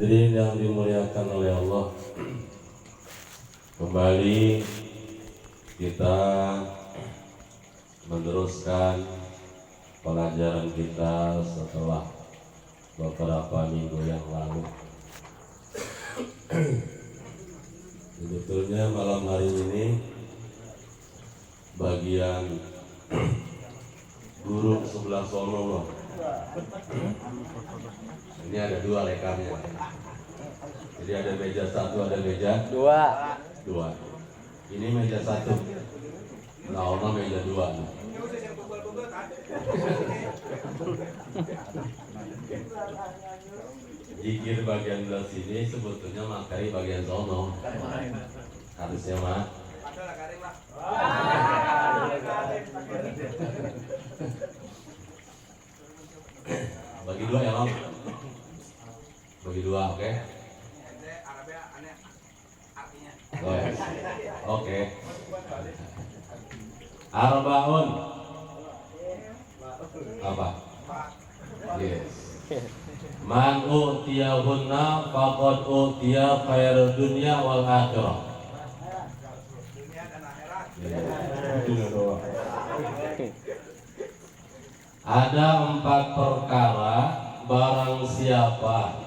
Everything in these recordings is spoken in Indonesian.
Hadirin yang dimuliakan oleh Allah, kembali kita meneruskan pelajaran kita setelah beberapa minggu yang lalu. Sebetulnya malam hari ini bagian guru sebelah sono loh. Ini ada dua lekarnya. Jadi ada meja satu, ada meja dua. Ini meja satu. Nah, meja dua. Jikir bagian belah sini sebetulnya materi bagian sono. Harusnya mah. Bagi dua ya, Om. Bagi dua, oke? Okay? Oke. Arbaun. Apa? Yes. Man utiyahunna faqad utiya khairal dunya wal akhirah. Ada 4 perkara barang siapa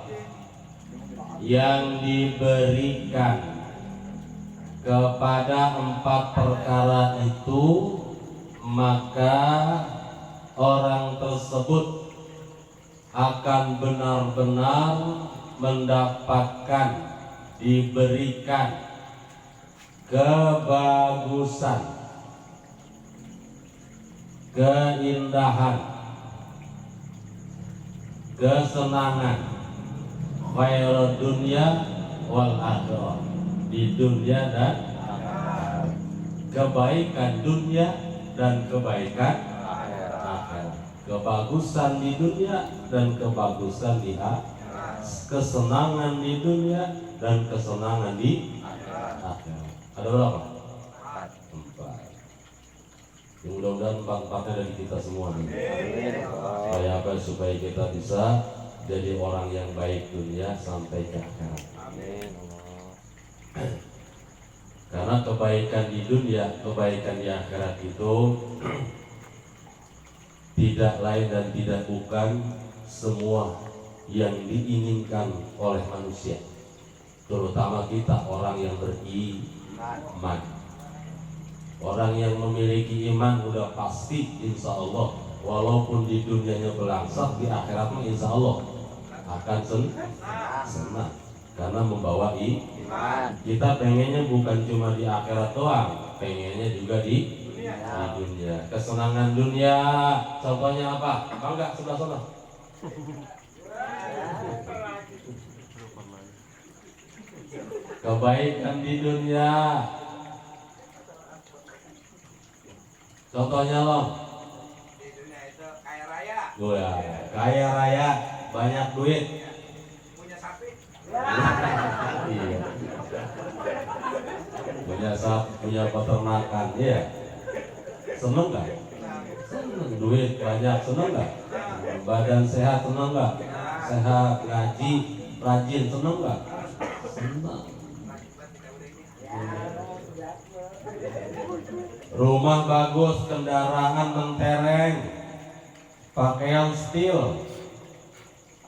yang diberikan kepada 4 perkara itu, maka orang tersebut akan benar-benar mendapatkan, diberikan kebagusan, keindahan, kesenangan, khairul dunya wal akhirah, di dunia dan kebaikan dunia dan kebaikan akhirat, kebagusan di dunia dan kebagusan di akhirat, kesenangan di dunia dan kesenangan di akhirat. Ada berapa? 4. Mudah-mudahan 4-4-nya dari kita semua nih. Supaya apa? Supaya kita bisa jadi orang yang baik dunia sampai ke akhirat. Amin. Karena kebaikan di dunia, kebaikan di akhirat itu tidak lain dan tidak bukan semua yang diinginkan oleh manusia, terutama kita orang yang beriman. Orang yang memiliki iman udah pasti insya Allah, walaupun di dunianya belangsak, di akhiratnya insya Allah akan senang karena membawa iman. Kita pengennya bukan cuma di akhirat doang, pengennya juga di dunia. Kesenangan dunia, contohnya apa? Bangga sebelah sana. Kebaikan di dunia, contohnya loh. Di dunia itu kaya raya. Ya, kaya raya, banyak duit. Punya sapi. Iya. Punya sapi, punya peternakan, iya. Seneng nggak? Seneng. Duit banyak, seneng nggak? Badan sehat, seneng nggak? Sehat, ngaji, rajin, seneng nggak? Seneng. Rumah bagus, kendaraan mentereng, pakaian stil,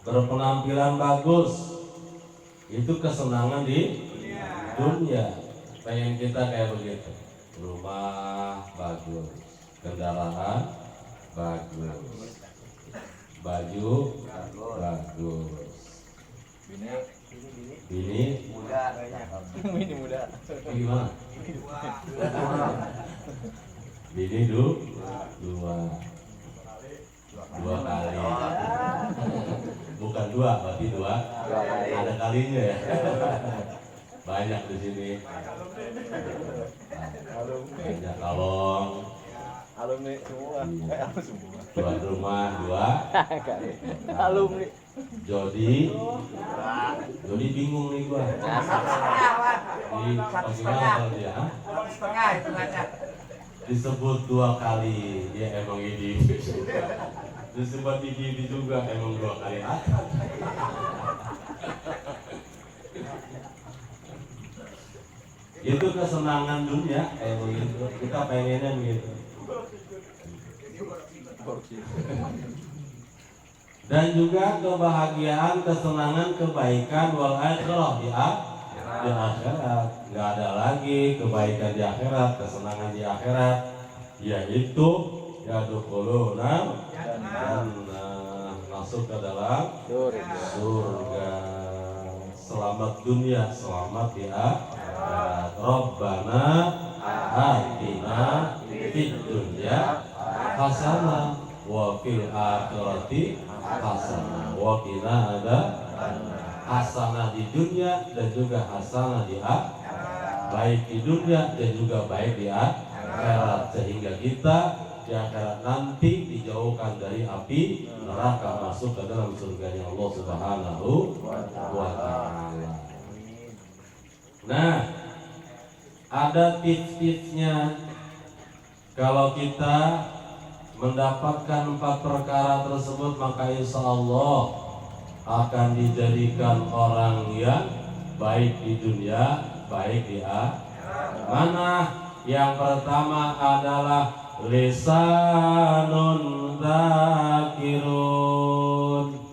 berpenampilan bagus, itu kesenangan di dunia. Pengen kita kayak begitu. Rumah bagus, kendaraan bagus, baju bagus, bini muda. gimana? Bini dua kali, bukan dua, berarti dua. Ada kalinya ya. Banyak di sini. Banyak kalong. Alumni semua. Tuan rumah dua. Alumni. Jody bingung nih gua. Di bagaimana dia? Setengah hitungannya. Disebut 2 kali, dia emang ini. Disebut ini juga emang 2 kali. Itu kesenangan dunia kayak begitu. Kita pengennya begitu. Dan juga kebahagiaan, kesenangan, kebaikan wal akhirah di akhirat. Nggak ada lagi kebaikan di akhirat, kesenangan di akhirat, yaitu yadkhuluna jannah, masuk ke dalam surga. Selamat dunia, selamat di akhirat. Rabbana atina fid dunya hasanah wa fil akhirati hasanah wa qina adzabannar. Hasanah di dunia dan juga hasanah di akhirat, baik di dunia dan juga baik di akhirat, sehingga kita di akhirat nanti dijauhkan dari api neraka, masuk ke dalam surganya Allah Subhanahu wa ta'ala. Nah, ada tips-tipsnya kalau kita mendapatkan 4 perkara tersebut, maka insya Allah akan dijadikan orang yang baik di dunia, baik di akhirat. Mana? Yang pertama adalah lisanun dzakirun.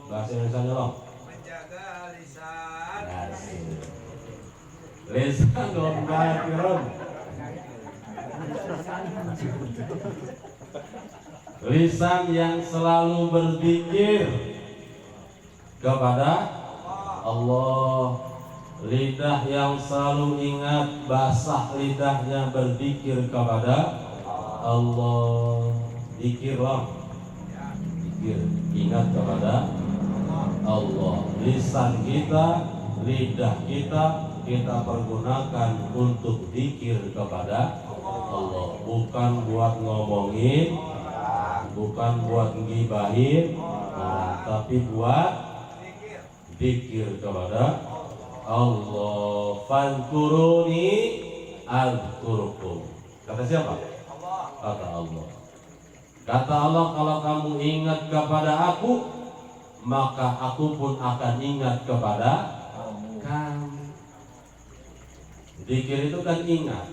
Bahasa Indonesia loh. Menjaga lisan. Lisanun dzakirun. Lisan yang selalu berzikir kepada Allah, lidah yang selalu ingat, basah lidahnya berzikir kepada Allah. Zikirlah, zikir, ingat kepada Allah. Lisan kita, lidah kita, kita pergunakan untuk zikir kepada Allah, bukan buat ngomongin, bukan buat ngibahin, tapi buat zikir kepada Allah. Fadhkuruni azkurkum. Kata siapa? Kata Allah. Kata Allah, kalau kamu ingat kepada aku, maka aku pun akan ingat kepada kamu. Zikir itu kan ingat.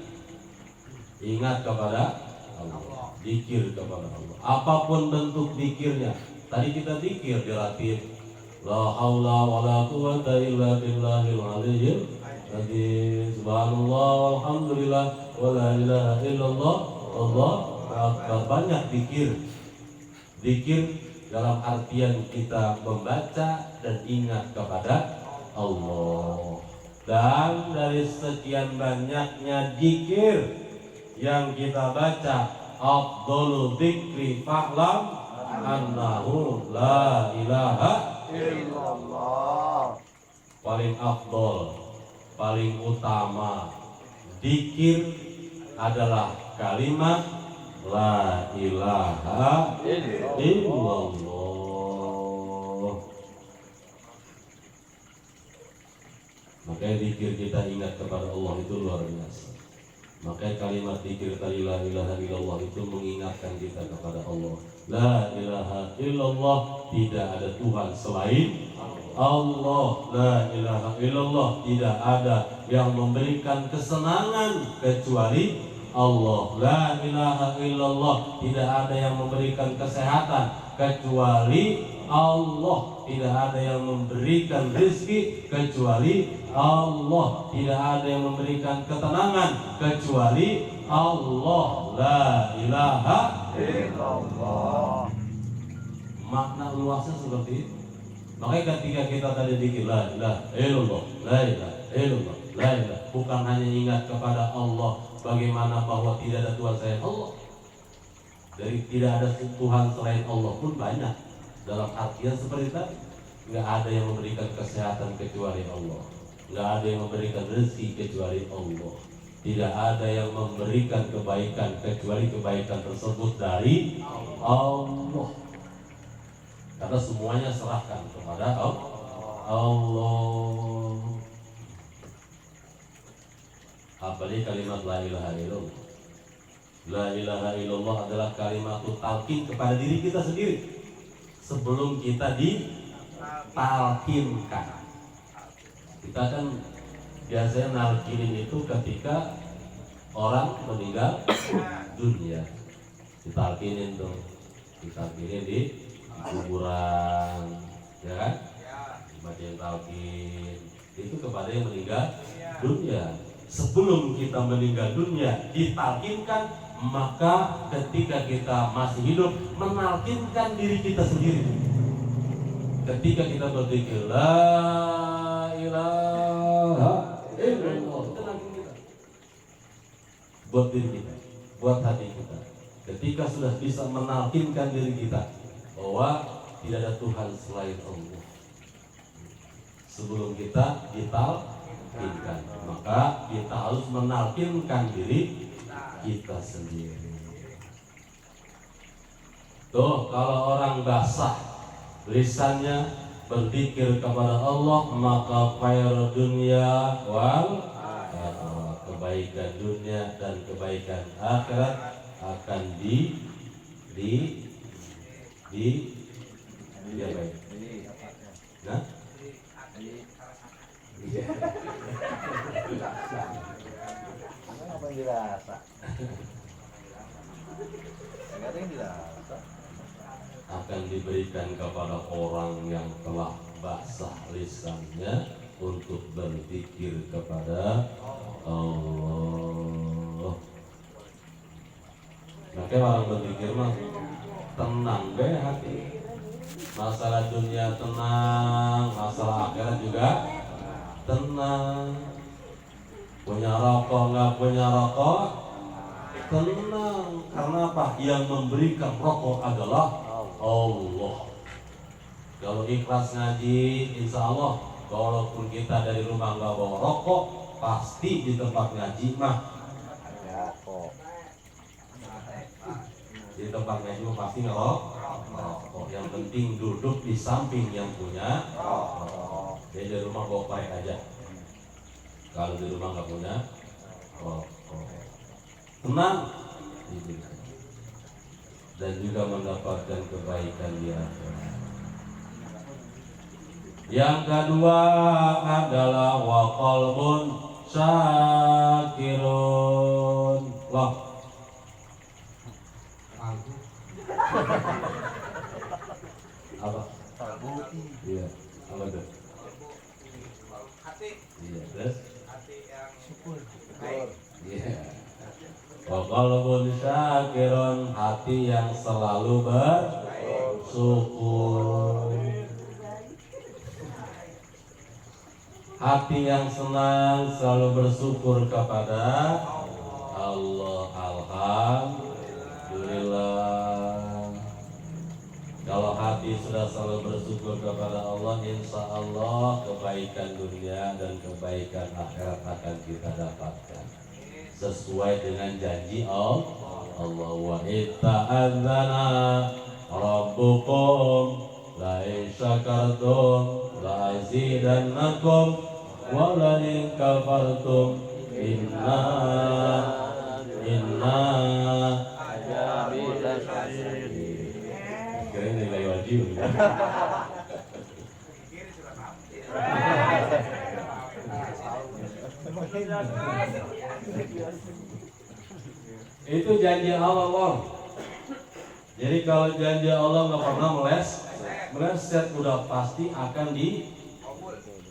Ingat kepada Allah. Zikir kepada Allah. Apapun bentuk zikirnya. Tadi kita zikir dilatih. La haula wala quwwata illa billahil aliyyil azim. Subhanallah walhamdulillah wala ilaha illallah Allahu akbar. Banyak zikir. Zikir dalam artian kita membaca dan ingat kepada Allah. Dan dari sekian banyaknya zikir yang kita baca, afdhalu dzikri fa'lam annahu la ilaha illallah. Paling afdol, paling utama zikir adalah kalimat la ilaha illallah. Makanya zikir kita ingat kepada Allah itu luar biasa. Makanya kalimat zikir la ilaha illallah itu mengingatkan kita kepada Allah. La ilaha illallah, tidak ada Tuhan selain Allah. La ilaha illallah, tidak ada yang memberikan kesenangan kecuali Allah. La ilaha illallah, tidak ada yang memberikan kesehatan kecuali Allah. Tidak ada yang memberikan rezeki kecuali Allah. Tidak ada yang memberikan ketenangan kecuali Allah. La ilaha illallah. Makna luasnya seperti itu. Makanya ketika kita tadi zikir la ilaha illallah, la ilaha illallah, la ilaha, bukan hanya ingat kepada Allah, bagaimana bahwa tidak ada Tuhan selain Allah. Dari tidak ada Tuhan selain Allah pun banyak. Dalam artian seperti tadi, nggak ada yang memberikan kesehatan kecuali Allah, nggak ada yang memberikan rezeki kecuali Allah, tidak ada yang memberikan kebaikan kecuali kebaikan tersebut dari Allah. Karena semuanya serahkan kepada Allah. Apalagi kalimat la ilaha illallah. La ilaha illallah adalah kalimat talqin kepada diri kita sendiri sebelum kita ditalqinkan. Kita kan Biasanya nalkinin itu ketika orang meninggal dunia, ditalkinin tuh, ditalkinin di kuburan, ya kan? Dibacain talkin itu kepada yang meninggal dunia. Sebelum kita meninggal dunia ditalkinkan, maka ketika kita masih hidup menalkinkan diri kita sendiri. Ketika kita berzikir la ilaha illallah, itu nalkin kita. Buat diri kita, buat hati kita. Ketika sudah bisa menalkinkan diri kita bahwa tidak ada Tuhan selain Allah, sebelum kita ditalkinkan, maka kita harus menalkinkan diri kita sendiri. Tuh, kalau orang basah lisannya berzikir kepada Allah, maka khair dunia wal akhirah, kebaikan dunia dan kebaikan akhirat akan ya baik. Nah, apa yang dirasa? Enggak ada yang dirasa. akan diberikan kepada orang yang telah basah lisannya untuk berzikir kepada Allah. Makanya orang berzikir mah tenang deh hati. Masalah dunia tenang, masalah akhirat juga tenang. Punya rokok nggak punya rokok tenang. Karena apa? Yang memberikan rokok adalah Allah. Kalau ikhlas ngaji, insya Allah walaupun kita dari rumah nggak bawa rokok, pasti di tempat ngaji mah Ya kok. di tempat ngaji mah pasti ngerokok. Yang penting duduk di samping yang punya rokok. Jadi dari rumah bawa korek aja. Kalau di rumah nggak punya rokok, tenang dan juga mendapatkan kebaikan di akhirat. Yang kedua adalah wa qalbun syakirun. Loh. Apa? Iya, apa tuh? Hati, Iya, terus? hati yang baik. Iya. Wa qalbun syakirun, hati yang selalu bersyukur. Hati yang senang selalu bersyukur kepada Allah. Alhamdulillah. Kalau hati sudah selalu bersyukur kepada Allah, insya Allah kebaikan dunia dan kebaikan akhirat akan kita dapatkan sesuai dengan janji Allah. Wa itta'adzana rabbukum la in syakartum la azidannakum wa la in kafartum inna kira nilai wajib. Kiri sudah mati. Itu janji Allah. Jadi kalau janji Allah nggak pernah meleset, udah pasti akan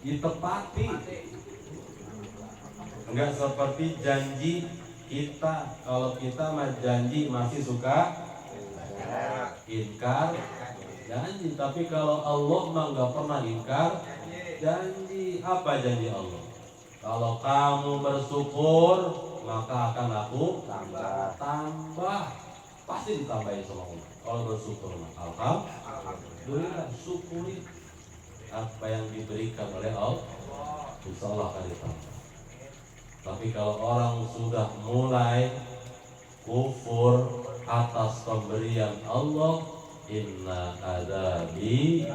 ditepati. Enggak seperti janji kita. Kalau kita mah janji masih suka ingkar janji, tapi kalau Allah mah nggak pernah ingkar janji. Apa janji Allah? Kalau kamu bersyukur, maka akan aku tambah. Pasti ditambahin sama Allah. Kalau bersyukur, alhamdulillah, syukuri apa yang diberikan oleh Allah, insya Allah akan ditambah. Tapi kalau orang sudah mulai kufur atas pemberian Allah, inna adabi,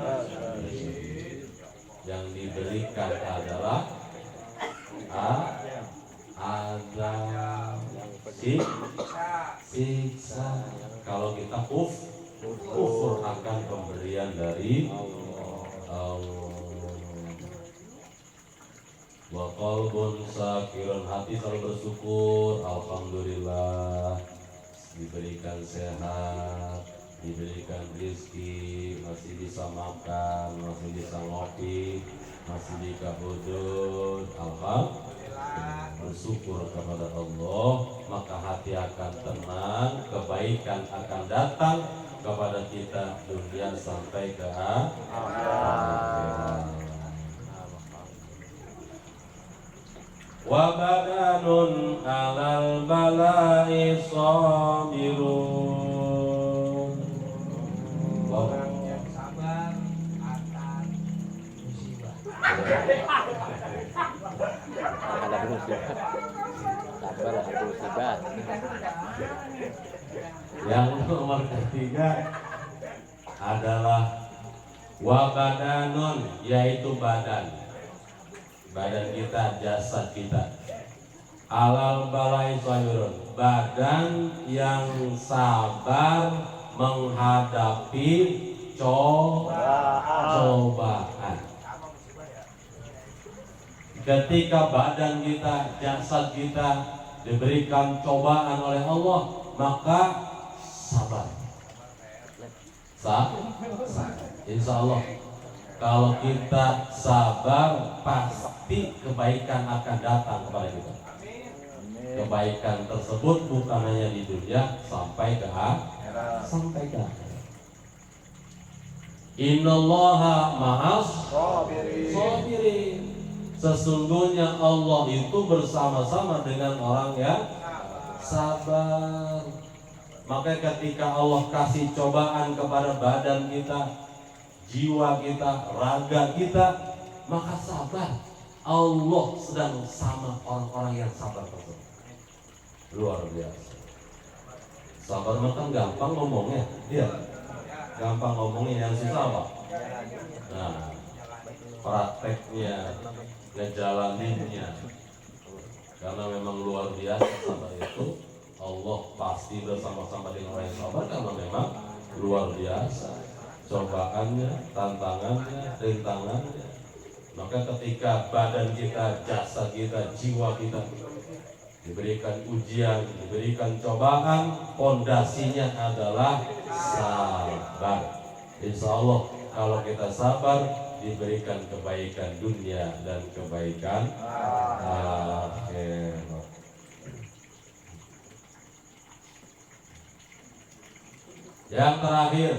yang diberikan adalah azab, siksa. Kalau kita kufur akan pemberian. dari Allah. wa qalbun syakirun, hati selalu bersyukur. Alhamdulillah diberikan sehat, diberikan rezeki, masih bisa makan, masih bisa ngopi, masih bisa wudhu. Alhamdulillah, bersyukur kepada Allah, maka hati akan tenang, kebaikan akan datang kepada kita dunia sampai ke akhirat. Wa badanun alal balai sabirun. Orang yang sabar akan musibah. Ada musibah. Sabar ada musibah. Yang nomor ketiga adalah wabadanun, yaitu badan kita, jasad kita. Alal balai sabirun, badan yang sabar menghadapi cobaan. Ketika badan kita, jasad kita diberikan cobaan oleh Allah, maka sabar. Insya Allah, kalau kita sabar, pasti kebaikan akan datang kepada kita. Kebaikan tersebut bukan hanya di dunia, sampai ke akhirat. Innallaha ma'as sabirin. Sesungguhnya Allah itu bersama-sama dengan orang yang sabar. Maka ketika Allah kasih cobaan kepada badan kita, jiwa kita, raga kita, maka sabar. Allah sedang sama orang-orang yang sabar tersebut. Luar biasa. Sabar makan gampang ngomongnya, iya. Gampang ngomongnya, yang susah apa? Nah, prakteknya, ngejalaninnya. Karena memang luar biasa sabar itu. Allah pasti bersama-sama dengan orang yang sabar, karena memang luar biasa cobaannya, tantangannya, rintangannya. Maka ketika badan kita, jasad kita, jiwa kita diberikan ujian, diberikan cobaan, pondasinya adalah sabar. Insya Allah kalau kita sabar, diberikan kebaikan dunia dan kebaikan akhirat. Yang terakhir,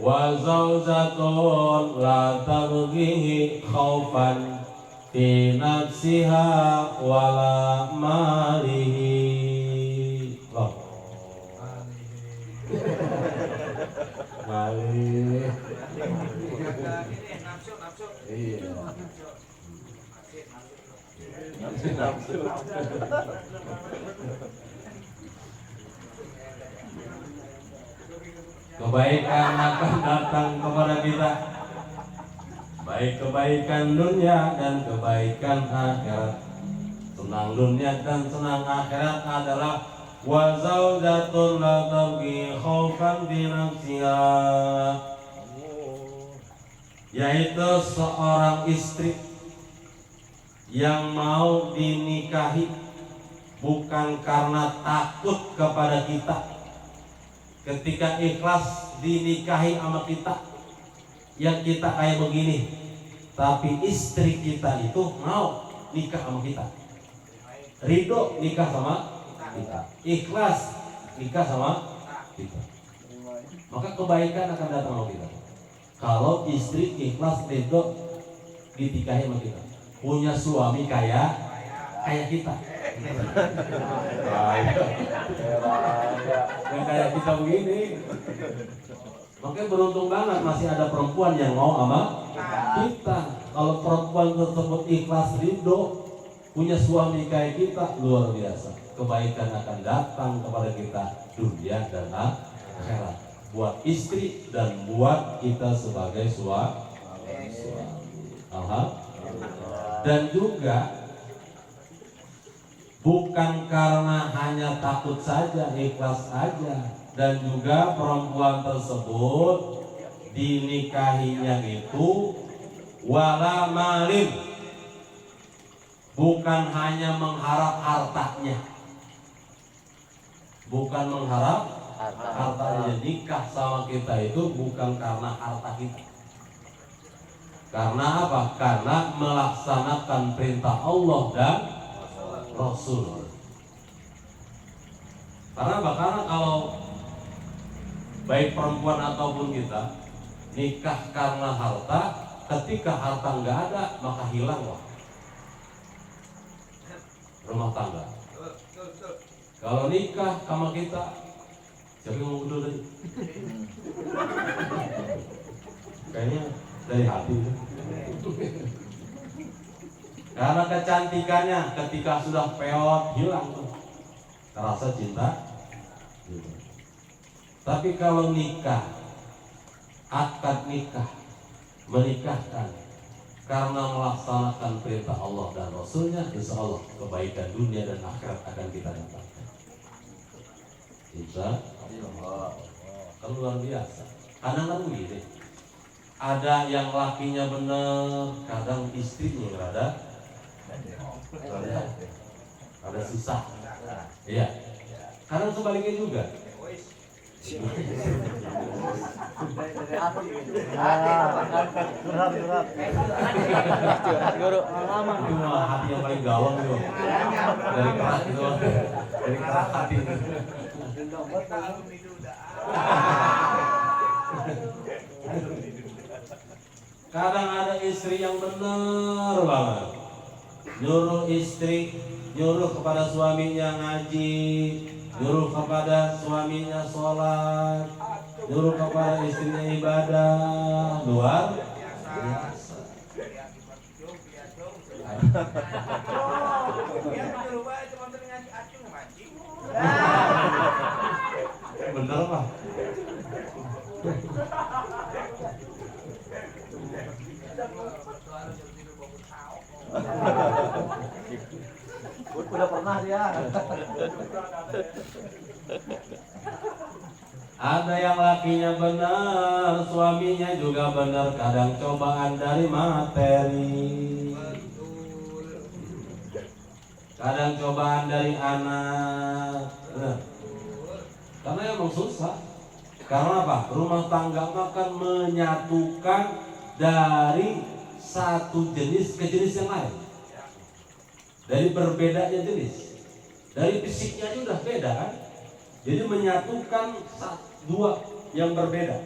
wa zaujatun la tabghihi khaufan fi nafsiha wala malihi. Loh. Malih. Nafsu. Iya. Nafsu. Kebaikan akan datang kepada kita, baik kebaikan dunia dan kebaikan akhirat. Senang dunia dan senang akhirat adalah wa zaujatun la tabghi khaufan fi nafsiha, yaitu seorang istri yang mau dinikahi bukan karena takut kepada kita. Ketika ikhlas dinikahi sama kita, yang kita kayak begini, tapi istri kita itu mau nikah sama kita, ridho nikah sama kita, ikhlas nikah sama kita, maka kebaikan akan datang sama kita. Kalau istri ikhlas ridho dinikahi sama kita, punya suami kayak kita. Yang kayak kita begini, makanya beruntung banget masih ada perempuan yang mau sama kita. Kalau perempuan tersebut ikhlas ridho, punya suami kayak kita, luar biasa. Kebaikan akan datang kepada kita dunia dan akhirat, buat istri dan buat kita sebagai suami. Alhamdulillah. Dan juga bukan karena hanya takut saja, ikhlas saja, dan juga perempuan tersebut dinikahinya itu wala malin, bukan hanya mengharap hartanya, bukan mengharap hartanya. Nikah sama kita itu bukan karena harta kita. Karena apa? Karena melaksanakan perintah Allah dan Rasul. Karena apa? Karena kalau baik perempuan ataupun kita nikah karena harta, ketika harta nggak ada maka hilanglah rumah tangga. Kalau nikah sama kita, siapa yang mau dulu tadi? Kayaknya dari hati. Karena kecantikannya ketika sudah peot hilang tuh rasa cinta. Tapi kalau nikah, akad nikah, menikahkan karena melaksanakan perintah Allah dan Rasulnya, insya Allah kebaikan dunia dan akhirat akan kita dapatkan. Insya Allah. Kan luar biasa. Kadang-kadang gini, ada yang lakinya benar, kadang istrinya rada susah. Iya. Kadang sebaliknya juga. Curhat guru. Cuma hati yang paling gawang tuh. Dari kerak itu, dari kerak hati. Kadang ada istri yang benar banget, nyuruh kepada suaminya ngaji, nyuruh kepada suaminya sholat, nyuruh kepada istrinya ibadah, luar biasa. Bener Pak? Udah pernah dia. Ada yang lakinya benar, suaminya juga benar. Kadang cobaan dari materi, kadang cobaan dari anak. Karena emang susah. Karena apa? Rumah tangga akan menyatukan dari satu jenis ke jenis yang lain. Dari berbedanya jenis, dari fisiknya aja udah beda kan. Jadi menyatukan dua yang berbeda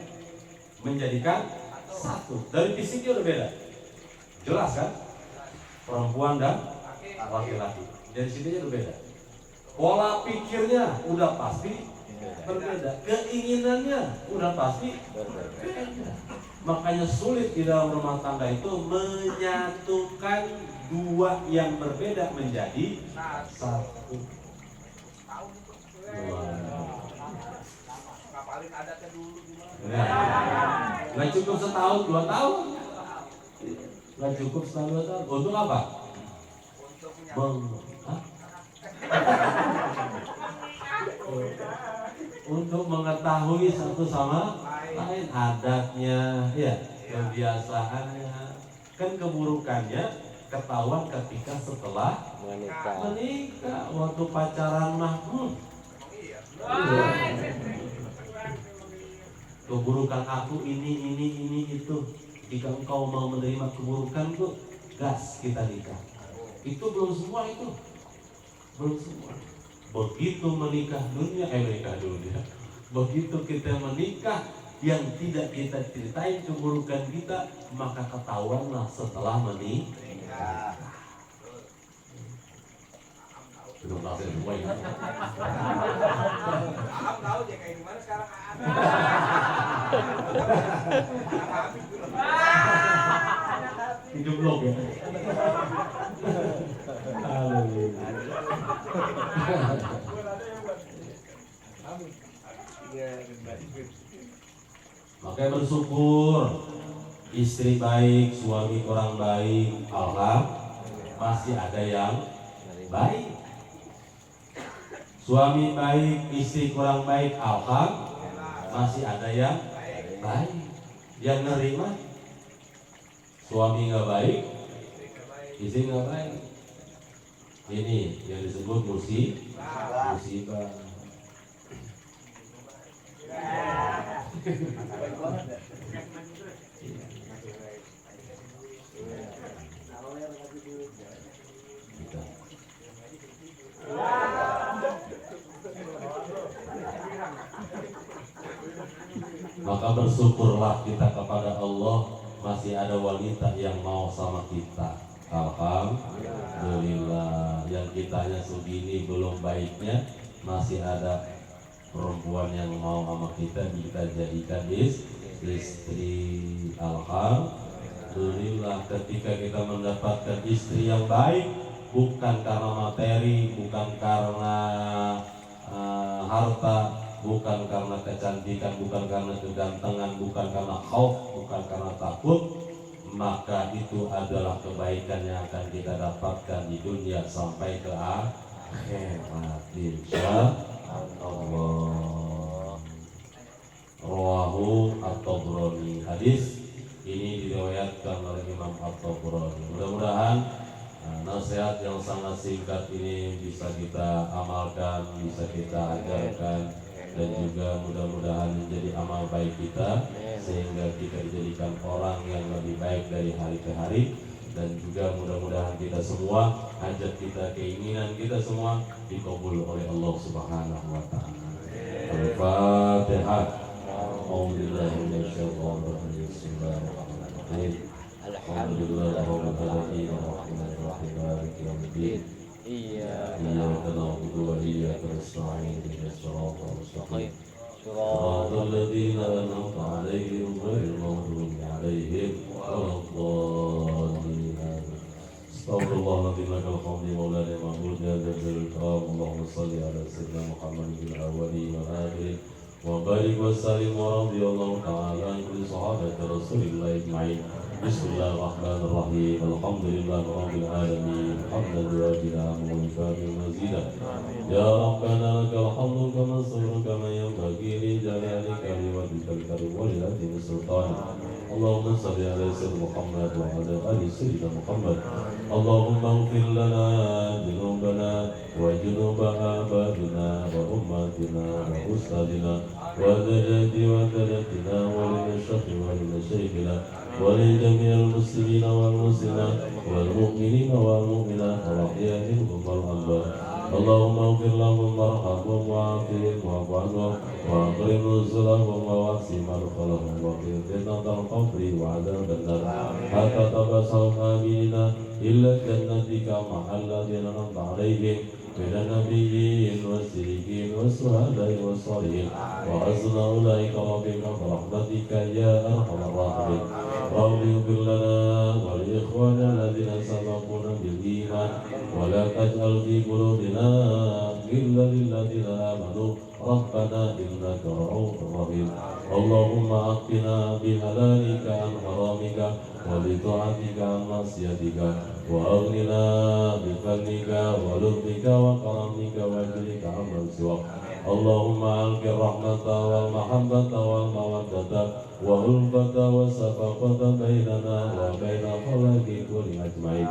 menjadikan satu. Dari fisiknya udah beda, jelas kan? Perempuan dan laki-laki. Dari sininya udah beda. Pola pikirnya udah pasti berbeda. Keinginannya udah pasti berbeda. Makanya sulit di dalam rumah tangga itu menyatukan dua yang berbeda menjadi satu. Nggak cukup setahun 2 tahun, nggak cukup setahun 2 tahun. Untuk apa? Untuk mengetahui satu sama lain adatnya, ya, kebiasaannya. Kan keburukannya ketahuan ketika setelah menikah. Waktu pacaran mah keburukan aku ini itu. Jika engkau mau menerima keburukanku, gas kita nikah. Itu belum semua itu. Belum semua. Begitu menikah dunia. Begitu kita menikah, yang tidak kita ceritain keburukan kita, maka ketahuanlah setelah menikah. Belum tahu semua ini. Tahu dia kayak gimana sekarang. Hidup blog ya. Makanya bersyukur, istri baik, suami orang baik, alhamdulillah masih ada yang baik. Suami baik, istri kurang baik, alhamdulillah masih ada yang baik. Yang nerima, suami nggak baik, istri nggak baik, ini yang disebut musibah. Maka bersyukurlah kita kepada Allah masih ada wanita yang mau sama kita. Alhamdulillah, yang kitanya segini belum baiknya masih ada perempuan yang mau sama kita jadikan istri. Alhamdulillah, ketika kita mendapatkan istri yang baik bukan karena materi, bukan karena harta, bukan karena kecantikan, bukan karena kegantengan, bukan karena khauf, bukan karena takut, maka itu adalah kebaikan yang akan kita dapatkan di dunia sampai ke akhirat, insyaallah. Rawahu At-Tabrani. Hadis ini diriwayatkan oleh Imam At-Tabrani. Mudah-mudahan nasihat yang sangat singkat ini bisa kita amalkan, bisa kita ajarkan, dan juga mudah-mudahan menjadi amal baik kita sehingga kita dijadikan orang yang lebih baik dari hari ke hari, dan juga mudah-mudahan kita semua, hajat kita, keinginan kita semua dikabul oleh Allah Subhanahu wa taala. Al-Fatihah. A'udzubillahi minasyaitonir rajim. Bismillahirrahmanirrahim. Alhamdulillahirabbil alamin arrahmanir rahim maliki yaumiddin. Iyyaka na'budu wa iyyaka nasta'in ihdinas siratal mustaqim siratal ladzina an'amta 'alaihim ghairil maghdubi 'alaihim waladdallin. Astagfirullahaladzim lakal hamdu maulana ma'bud ya dzal karam. Allahumma shalli ala sayyidina Muhammadin fil awwalin wal akhirin wa barik wa sallim wa radhiyallahu ta'ala an kulli sahabati Rasulillah ajma'in. Bismillahirrahmanirrahim. Alhamdulillahirabbil alamin. Hamdan lillahi wa yukafi mazidah. Ya Rabbana lakal hamdu kama sabru kama yanbaghi li jalalika wa wajhikal karim wa li azimi sultanik. Allahumma shalli ala sayyidina Muhammad wa ala ali sayyidina Muhammad. Allahumma ighfir lana dhunubana wa dhunuba abadina wa ummatina wa ustadina wa dhajati wa dhalatina wa li mashaykhina wa li mashayikhina ولجميع المسلمين والمسلمات والمؤمنين والمؤمنات والأحياء منهم والأموات. اللهم اغفر لهم وارحمهم وعافهم واعف عنهم واكرم نزلهم ووسع مدخلهم وقهم فتنة القبر وعذاب النار حتى تبصرهم آمنين إلى جنتك مع الذين أنعمت عليهم من النبيين والصديقين والشهداء والصالحين وحسن أولئك رفيقا برحمتك يا أرحم الراحمين. رب اغفر لنا ولإخواننا الذين سبقونا بالإيمان ولا تجعل في قلوبنا غلا للذين آمنوا ربنا إنك رؤوف رحيم. اللهم أقنا بحلالك عن حرامك وبطاعتك عن معصيتك وأغننا بفضلك ولطفك وكرمك وأجرك عمن سواك. اللهم ألق الرحمة والمحبة والمودة والألفة والشفقة بيننا وبين خلقك أجمعين.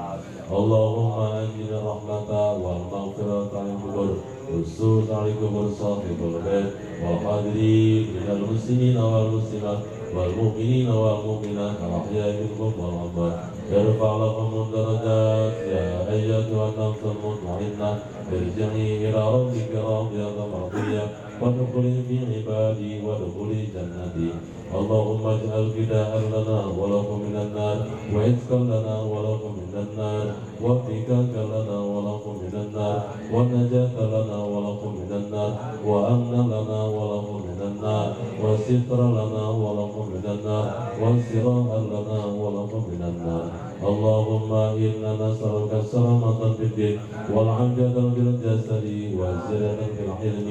اللهم أنزل الرحمة والمغفرة للقبور خصوص عليكم صاحب البيت والحاضرين من المسلمين والمسلمات والمؤمنين والمؤمنات الأحياء منكم والأموات. ارفع لكم الدرجات يا أيتها النفس المطمئنة ارجعي إلى ربك راضية مرضية وادخلي في عبادي وادخلي جنتي. اللهم اجعل فداء لنا ولكم من النار وعتقا لنا ولكم من النار وفكاكا لنا ولكم من النار ونجاة لنا ولكم من النار وأمنا لنا ولكم من النار وسترا لنا ولكم من النار وانصراء لنا ولكم من النار. اللهم إنا نسألك السلامة في الدين والعافية في الجسد والزيادة في الحلم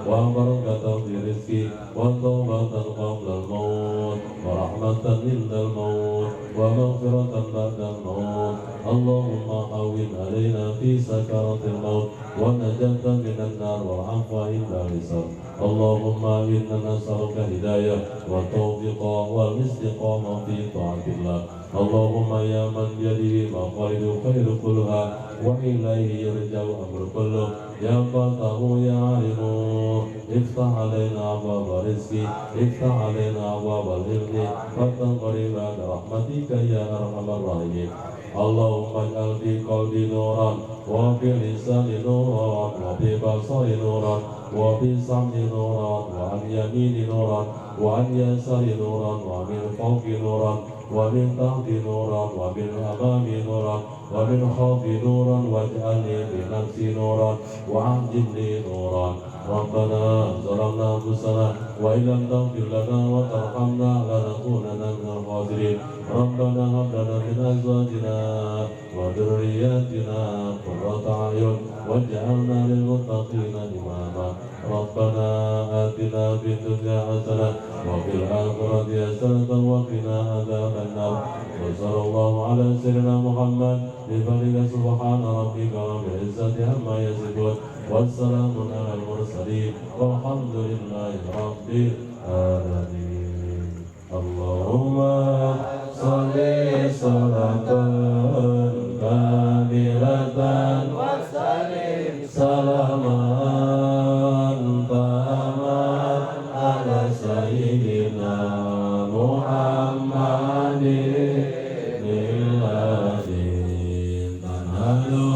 وبركة في الرزق وتوبة قبل الموت ورحمة عند الموت ومغفرة بعد الموت. اللهم هون علينا في سكرات الموت ونجاة من النار والعفو عند الحساب. اللهم إنا نسألك هداية والتوفيق والاستقامة في طاعة الله. اللهم يا من بيده مقاليد الخير كلها وإليه يرجع الأمر كله يا فتاه يا عليم افتح علينا أبواب الرزق افتح علينا أبواب العلم وتنقلب برحمتك يا أرحم الراحمين اللهم اجعل في قلبي نورا وفي لساني نورا وفي بصري نورا وفي سمعي نورا وعن يميني نورا وعن يساري نورا ومن فوقي نورا ومن تحت نورا ومن أمامي نورا ومن خلفي نورا واجعلني بنفسي نورا وعجلني نورا ربنا ظلمنا أنفسنا وإن لم تغفر لنا وترحمنا لنكونن من الخاسرين ربنا هب لنا من أزواجنا وذرياتنا قرة أعين واجعلنا للمتقين إماما ربنا آتنا في الدنيا حسنة وفي الآخرة حسنة وقنا عذاب النار وصلى الله على سيدنا محمد بفضلك سبحان ربك رب العزة عما يصفون والسلام على المرسلين والحمد لله رب العالمين اللهم صل صلاة كاملة وسلم سلاما تاما على سيدنا محمد الذي تنال